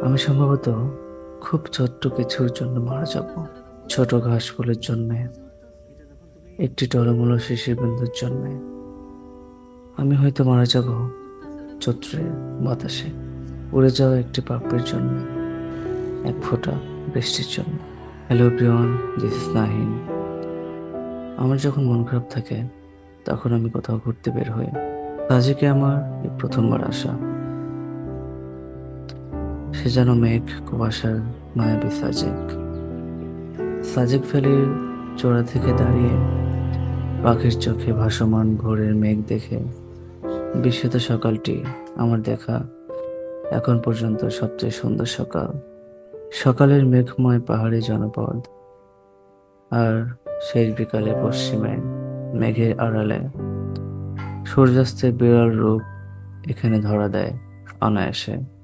আমি সম্ভবত খুব ছোট্ট কিছুর জন্য মারা যাব। ছোট ঘাস ফুলের জন্যে, একটি টলমলো শিশির বিন্দুর জন্যে। আমি হয়তো মারা যাব চৈত্রের বাতাসে, উড়ে যাওয়া একটি পাপড়ির জন্য, এক ফোঁটা বৃষ্টির জন্য। Hello everyone, this is Nahin. আমার যখন মন খারাপ থাকে তখন আমি কোথাও ঘুরতে বের হই। সাজেকে আমার এই প্রথমবার আসা। সে যেন মেঘ কুয়াশার মায়াবী সাজেক। সাজেক ভ্যালির চূড়া থেকে দাঁড়িয়ে পাখির চোখে ভাসমান ভোরের মেঘ দেখে বিস্মিত সকালটি আমার দেখা এখন পর্যন্ত সবচেয়ে সুন্দর সকাল। সকালের মেঘময় পাহাড়ি জনপদ, আর শেষ বিকালে পশ্চিমে মেঘের আড়ালে সূর্যাস্তের বিরল রূপ এখানে ধরা দেয় অনায়াসে।